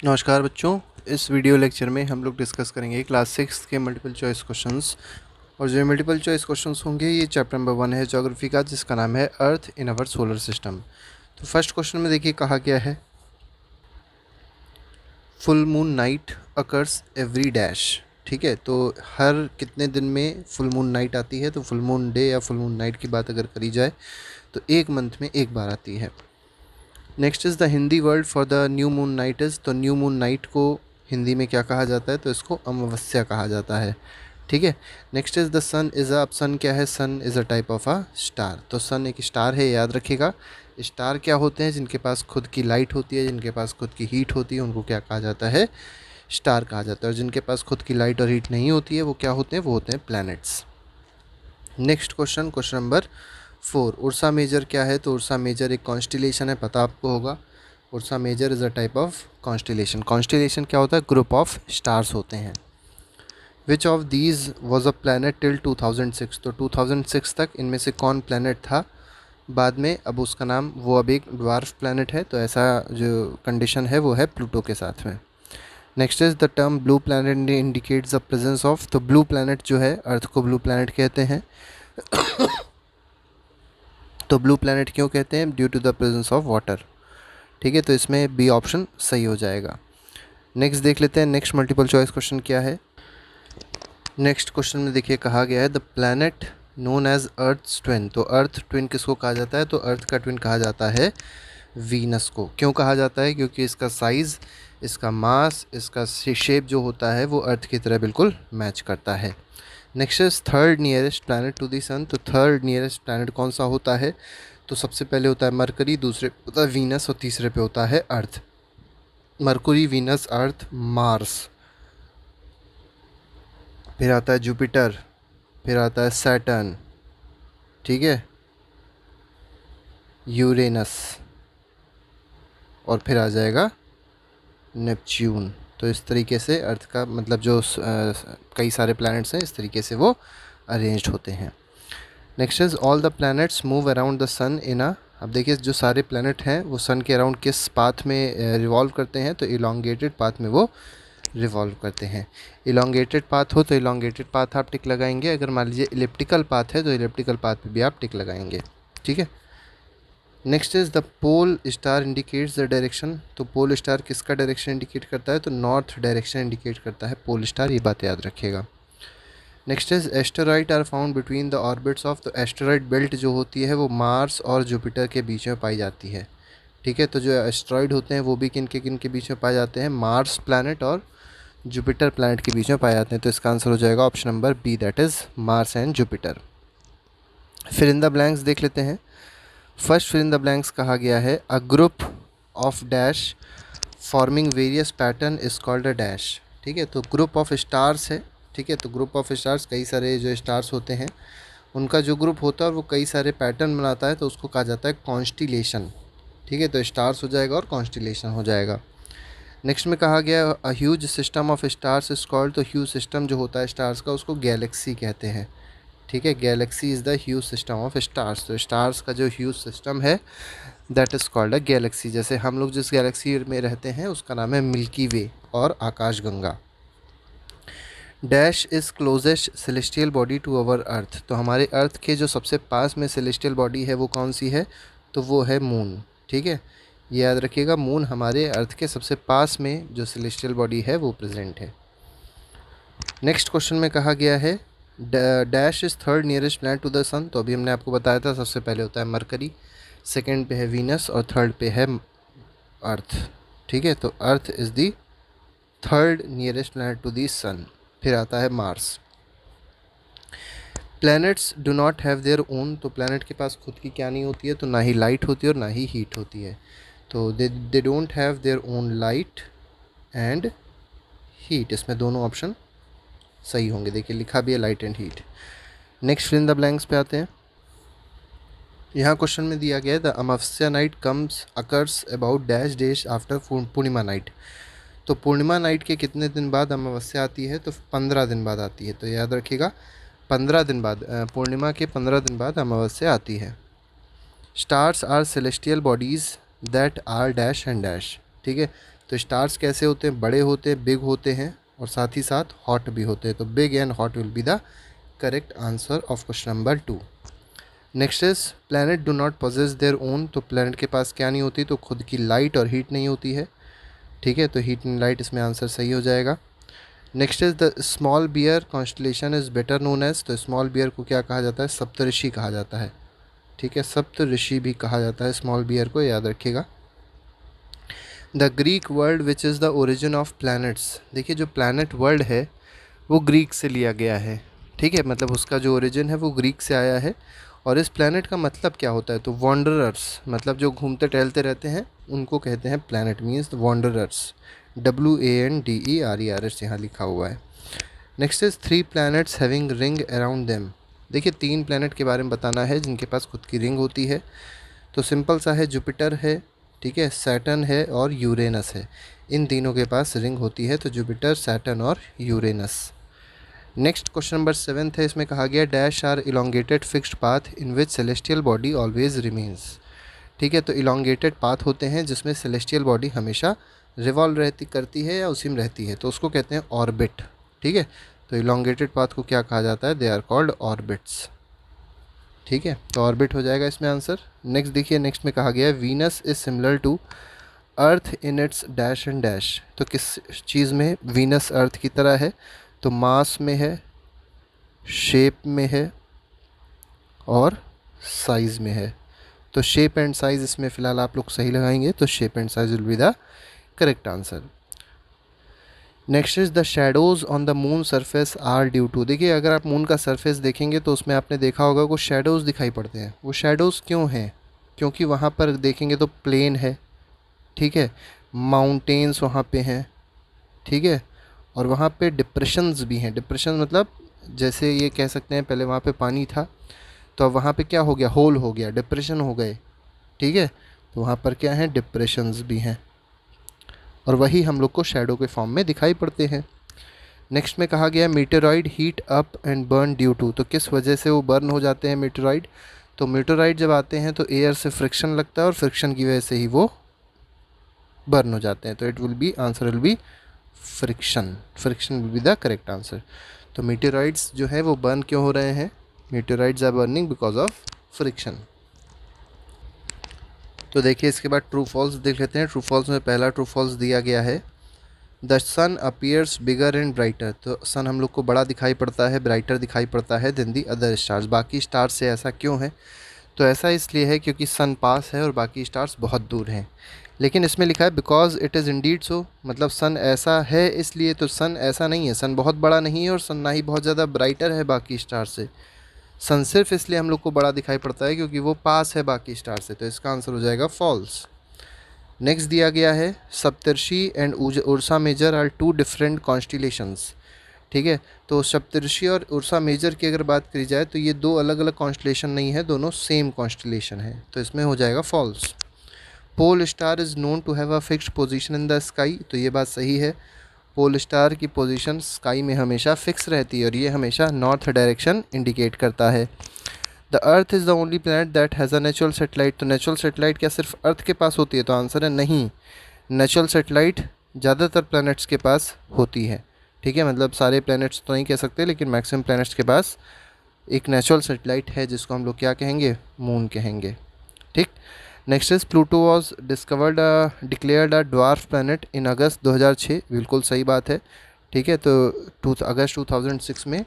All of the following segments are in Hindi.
नमस्कार बच्चों। इस वीडियो लेक्चर में हम लोग डिस्कस करेंगे क्लास 6 के मल्टीपल चॉइस क्वेश्चंस। और जो मल्टीपल चॉइस क्वेश्चंस होंगे ये चैप्टर नंबर 1 है ज्योग्राफी का, जिसका नाम है अर्थ इन अवर सोलर सिस्टम। तो फर्स्ट क्वेश्चन में देखिए कहा गया है full moon night occurs every dash. ठीक है, तो हर कितने दिन में फुल मून नाइट आती है। तो फुल मून डे या फुल मून नाइट की बात अगर करी जाए तो एक मंथ में एक बार आती है। Next is the Hindi word for the new moon night is. तो न्यू मून नाइट को हिंदी में क्या कहा जाता है, तो इसको अमावस्या कहा जाता है। ठीक है। Next is the sun is अब सन क्या है, sun is a type of a star. तो सन एक स्टार है, याद रखिएगा। स्टार क्या होते हैं, जिनके पास खुद की लाइट होती है, जिनके पास खुद की हीट होती है, उनको क्या कहा जाता है, स्टार कहा जाता है। और जिनके पास खुद की लाइट और हीट नहीं होती है वो क्या होते हैं, वो होते हैं planets. Next question, question number 4। Ursa Major क्या है। तो उर्सा मेजर एक कॉन्स्टिलेशन है, पता आपको होगा। Ursa Major is a type of constellation. Constellation क्या होता है, ग्रुप ऑफ स्टार्स होते हैं। Which of these was a planet till 2006। तो 2006 तक इनमें से कौन प्लानट था। बाद में अब उसका नाम, वो अब एक ड्वार्फ प्लानट है। तो ऐसा जो कंडीशन है वो है प्लूटो के साथ में। Next is the term blue planet indicates the presence of. तो ब्लू प्लानट जो है, अर्थ को ब्लू प्लानट कहते हैं। तो ब्लू प्लैनेट क्यों कहते हैं, due to the presence of water. ठीक है, तो इसमें बी ऑप्शन सही हो जाएगा। नेक्स्ट देख लेते हैं, नेक्स्ट मल्टीपल चॉइस क्वेश्चन क्या है। नेक्स्ट क्वेश्चन में देखिए कहा गया है the planet known as Earth twin. तो अर्थ ट्विन किसको कहा जाता है, तो अर्थ का ट्विन कहा जाता है वीनस को। क्यों कहा जाता है, क्योंकि इसका साइज़, इसका मास, इसका शेप जो होता है वो अर्थ की तरह बिल्कुल मैच करता है। Next is third nearest planet to the sun. तो थर्ड नियरेस्ट प्लैनेट कौन सा होता है, तो सबसे पहले होता है मरकरी, दूसरे पे होता है वीनस और तीसरे पे होता है अर्थ। मरकुरी, वीनस, अर्थ, मार्स, फिर आता है जुपिटर, फिर आता है सैटर्न, ठीक है, यूरेनस, और फिर आ जाएगा नेपच्यून। तो इस तरीके से अर्थ का मतलब जो कई सारे प्लैनेट्स हैं इस तरीके से वो अरेंज्ड होते हैं। Next is all the planets move around the sun in a. अब देखिए जो सारे प्लैनेट हैं वो सन के अराउंड किस पाथ में रिवॉल्व करते हैं, तो इलोंगेटेड पाथ में वो रिवॉल्व करते हैं। इलोंगेटेड पाथ हो तो इलोंगेटेड पाथ आप टिक लगाएंगे, अगर मान लीजिए इलिप्टिकल पाथ है तो इलिप्टिकल पाथ पे भी आप टिक लगाएंगे। ठीक है। Next is the pole star indicates the direction. तो पोल स्टार किसका डायरेक्शन इंडिकेट करता है, तो नॉर्थ डायरेक्शन इंडिकेट करता है पोल स्टार, ये बात याद रखिएगा। Next is asteroid are found between the orbits of. तो एस्टेरॉइड बेल्ट जो होती है वो मार्स और जुपिटर के बीच में पाई जाती है। ठीक है, तो जो एस्टेरॉइड होते हैं वो भी किन के बीच में पाए जाते हैं, मार्स प्लैनेट और जुपिटर प्लैनेट के बीच में पाए जाते हैं। तो इसका आंसर हो जाएगा option number B, that is Mars and Jupiter. फिर इन द ब्लैंक्स देख लेते हैं। फर्स्ट फिर इन द ब्लैंक्स कहा गया है a group of dash forming various pattern is called a dash. ठीक है, तो ग्रुप ऑफ स्टार्स है। ठीक है, तो ग्रुप ऑफ स्टार्स, कई सारे जो स्टार्स होते हैं उनका जो ग्रुप होता है और वो कई सारे पैटर्न बनाता है, तो उसको कहा जाता है कॉन्स्टिलेशन। ठीक है, तो स्टार्स हो जाएगा और कॉन्स्टिलेशन हो जाएगा। नेक्स्ट में कहा गया a huge system of stars is called. तो ह्यूज सिस्टम जो होता है स्टार्स का उसको गैलेक्सी कहते हैं। ठीक है, Galaxy is the huge system of stars. तो स्टार्स का जो ह्यूज सिस्टम है that is called a Galaxy. जैसे हम लोग जिस गैलेक्सी में रहते हैं उसका नाम है मिल्की वे और आकाशगंगा। Dash is closest celestial body to our earth. तो हमारे अर्थ के जो सबसे पास में सेलेस्टियल बॉडी है वो कौन सी है, तो वो है मून। ठीक है, ये याद रखिएगा, मून हमारे अर्थ के सबसे पास में जो सेलेस्टियल बॉडी है वो प्रेजेंट है। नेक्स्ट क्वेश्चन में कहा गया है dash is third nearest planet to the sun. तो अभी हमने आपको बताया था सबसे पहले होता है मरकरी, सेकेंड पे है वीनस और थर्ड पे है अर्थ। ठीक है, तो earth is the third nearest planet to the sun. फिर आता है Mars. Planets do not have their own. तो प्लैनेट के पास खुद की क्या नहीं होती है, तो ना ही लाइट होती है और ना ही हीट होती है। तो they don't have their own light and heat. इसमें दोनों ऑप्शन सही होंगे। देखिए लिखा भी है light and heat. Next fill in the blanks पे आते हैं। यहाँ क्वेश्चन में दिया गया है the Amavasya night comes occurs about dash days after Purnima night. तो पूर्णिमा नाइट के कितने दिन बाद अमावस्या आती है, तो 15 दिन बाद आती है। तो याद रखिएगा 15 दिन बाद, पूर्णिमा के 15 दिन बाद अमावस्या आती है। Stars are celestial bodies that are dash and dash. ठीक है, तो स्टार्स कैसे होते हैं, बड़े होते हैं, बिग होते हैं और साथ ही साथ हॉट भी होते हैं। तो big and hot will be the correct answer of question number 2। Next is planet do not possess there own. तो प्लैनेट के पास क्या नहीं होती, तो खुद की लाइट और हीट नहीं होती है। ठीक है, तो हीट एंड लाइट इसमें आंसर सही हो जाएगा। Next is the small bear constellation is better known as. तो स्मॉल बियर को क्या कहा जाता है, सप्तऋषि कहा जाता है। ठीक है, सप्तऋषि भी कहा जाता है स्मॉल बियर को, याद रखिएगा। The Greek word which is the origin of planets. देखिए जो प्लैनेट वर्ड है वो ग्रीक से लिया गया है। ठीक है, मतलब उसका जो ओरिजिन है वो ग्रीक से आया है। और इस प्लैनेट का मतलब क्या होता है, तो वॉन्डरर्स, मतलब जो घूमते टहलते रहते हैं उनको कहते हैं प्लैनेट, मीन्स वॉन्डरर्स। WANDERERS यहाँ लिखा हुआ है। Next is 3 planets having ring around them. देखिए 3 प्लैनेट के बारे में बताना है जिनके पास खुद की रिंग होती है। तो सिंपल सा है, जुपिटर है, ठीक है, सैटर्न है और यूरेनस है। इन तीनों के पास रिंग होती है, तो जुपिटर, सैटर्न और यूरेनस। नेक्स्ट क्वेश्चन नंबर 7 है, इसमें कहा गया dash are elongated fixed path in which celestial body always remains. ठीक है, तो इलोंगेटेड पाथ होते हैं जिसमें सेलेस्टियल बॉडी हमेशा रिवॉल्व करती है या उसी में रहती है, तो उसको कहते हैं ऑर्बिट। ठीक है, तो इलोंगेटेड पाथ को क्या कहा जाता है, दे आर कॉल्ड ऑर्बिट्स। ठीक है, तो ऑर्बिट हो जाएगा इसमें आंसर। नेक्स्ट देखिए, नेक्स्ट में कहा गया है Venus is similar to Earth in its dash and dash. तो किस चीज़ में वीनस अर्थ की तरह है, तो मास में है, शेप में है और साइज़ में है। तो शेप एंड साइज़ इसमें फ़िलहाल आप लोग सही लगाएंगे, तो shape and size will be the correct answer. Next is the shadows on the moon surface are due to. देखिए अगर आप मून का सरफेस देखेंगे तो उसमें आपने देखा होगा कुछ शेडोज़ दिखाई पड़ते हैं। वो शेडोज़ क्यों हैं, क्योंकि वहाँ पर देखेंगे तो प्लेन है, ठीक है, माउंटेन्स वहाँ पे हैं, ठीक है, और वहाँ पे डिप्रेशंस भी हैं। डिप्रेशन मतलब जैसे ये कह सकते हैं पहले वहाँ पे पानी था तो अब वहाँ पे क्या हो गया, होल हो गया, डिप्रेशन हो गए। ठीक है, तो वहाँ पर क्या है, डिप्रेशंस भी हैं और वही हम लोग को शैडो के फॉर्म में दिखाई पड़ते हैं। नेक्स्ट में कहा गया meteoroid heat up and burn due to. तो किस वजह से वो बर्न हो जाते हैं मीटेरॉइड, तो मीटेरॉइड जब आते हैं तो एयर से फ्रिक्शन लगता है और फ्रिक्शन की वजह से ही वो बर्न हो जाते हैं। तो it will be, answer will be friction. Friction will be the correct answer. तो मीटेरॉइड्स जो है वो बर्न क्यों हो रहे हैं, meteoroids are burning because of friction. तो देखिए इसके बाद ट्रू फॉल्स देख लेते हैं। ट्रू फॉल्स में पहला ट्रू फॉल्स दिया गया है the sun appears bigger and brighter. तो सन हम लोग को बड़ा दिखाई पड़ता है, ब्राइटर दिखाई पड़ता है देन दी अदर स्टार्स, बाकी स्टार्स से। ऐसा क्यों है, तो ऐसा इसलिए है क्योंकि सन पास है और बाकी स्टार्स बहुत दूर हैं। लेकिन इसमें लिखा है बिकॉज इट इज़ इंडीड सो, मतलब सन ऐसा है इसलिए। तो सन ऐसा नहीं है, सन बहुत बड़ा नहीं है और सन ना ही बहुत ज़्यादा ब्राइटर है बाकी स्टार से। सन सिर्फ इसलिए हम लोग को बड़ा दिखाई पड़ता है क्योंकि वो पास है बाकी स्टार से। तो इसका आंसर हो जाएगा फॉल्स। नेक्स्ट दिया गया है Saptarishi and Ursa Major are 2 different constellations. ठीक है, तो सप्तर्षि और उर्सा मेजर की अगर बात करी जाए तो ये 2 अलग अलग कॉन्स्टिलेशन नहीं है, दोनों सेम कॉन्स्टिलेशन है। तो इसमें हो जाएगा false. Pole star is known to have a fixed position in the sky. तो ये बात सही है, पोल स्टार की पोजीशन स्काई में हमेशा फिक्स रहती है और ये हमेशा नॉर्थ डायरेक्शन इंडिकेट करता है। The earth is the only planet that has a natural satellite. तो नेचुरल सेटेलाइट क्या सिर्फ अर्थ के पास होती है, तो आंसर है नहीं। नेचुरल सेटेलाइट ज़्यादातर प्लैनेट्स के पास होती है। ठीक है, मतलब सारे प्लैनेट्स तो नहीं कह सकते लेकिन मैक्सिमम प्लैनेट्स के पास एक नेचुरल सेटेलाइट है जिसको हम लोग क्या कहेंगे, मून कहेंगे। ठीक, next is Pluto was discovered declared a dwarf planet in August 2006। बिल्कुल सही बात है। ठीक है, तो अगस्त 2006 में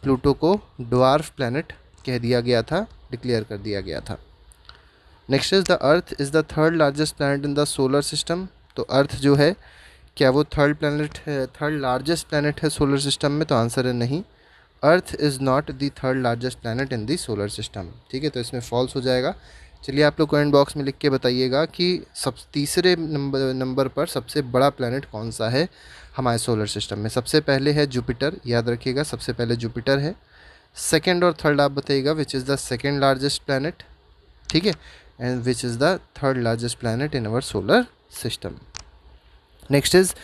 प्लूटो को ड्वार्फ प्लैनेट कह दिया गया था, डिक्लेयर कर दिया गया था। Next is the earth is the third largest planet in the solar system. तो अर्थ जो है क्या वो थर्ड प्लैनेट है, थर्ड लार्जेस्ट प्लैनेट है सोलर सिस्टम में, तो आंसर है नहीं। Earth is not the third largest planet in the solar system. ठीक है, तो इसमें फॉल्स हो जाएगा। चलिए आप लोग कमेंट बॉक्स में लिख के बताइएगा कि तीसरे नंबर पर सबसे बड़ा प्लैनेट कौन सा है हमारे सोलर सिस्टम में। सबसे पहले है जुपिटर, याद रखिएगा सबसे पहले जुपिटर है। सेकंड और थर्ड आप बताइएगा which is the second largest planet, ठीक है, and which is the third largest planet in our solar system. Next is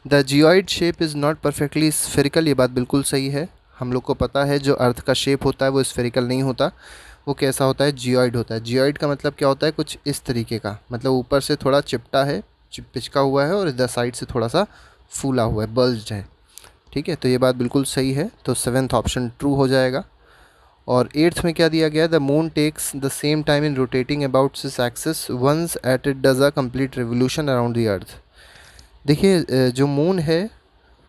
the geoid shape is not perfectly spherical. ये बात बिल्कुल सही है। हम लोग को पता है जो अर्थ का शेप होता है वो स्फेरिकल नहीं होता, वो कैसा होता है, जियोइड होता है। जियोइड का मतलब क्या होता है, कुछ इस तरीके का, मतलब ऊपर से थोड़ा चिपटा है पिचका हुआ है और इधर साइड से थोड़ा सा फूला हुआ है, बल्ज्ड है। ठीक है, तो ये बात बिल्कुल सही है, तो 7th ऑप्शन ट्रू हो जाएगा। और 8th में क्या दिया गया है, the moon takes the same time in rotating about its axis once at it does a complete revolution around the Earth. देखिए जो मून है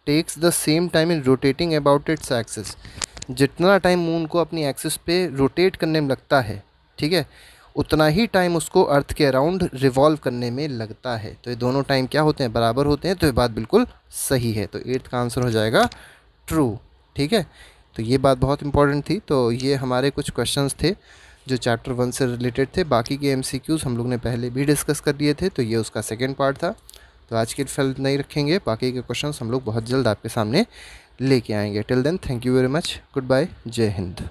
takes the same time in rotating about its axis, जितना टाइम मून को अपनी एक्सिस पे रोटेट करने में लगता है, ठीक है, उतना ही टाइम उसको अर्थ के अराउंड रिवॉल्व करने में लगता है। तो ये दोनों टाइम क्या होते हैं, बराबर होते हैं। तो ये बात बिल्कुल सही है, तो 8th का आंसर हो जाएगा ट्रू। ठीक है, तो ये बात बहुत इंपॉर्टेंट थी। तो ये हमारे कुछ क्वेश्चंस थे जो चैप्टर 1 से रिलेटेड थे। बाकी के MCQs हम लोग ने पहले भी डिस्कस कर लिए थे, तो ये उसका सेकेंड पार्ट था। तो आज के फिल नहीं रखेंगे, बाकी के क्वेश्चंस हम लोग बहुत जल्द आपके सामने लेके आएंगे। Till then thank you very much, goodbye, जय हिंद।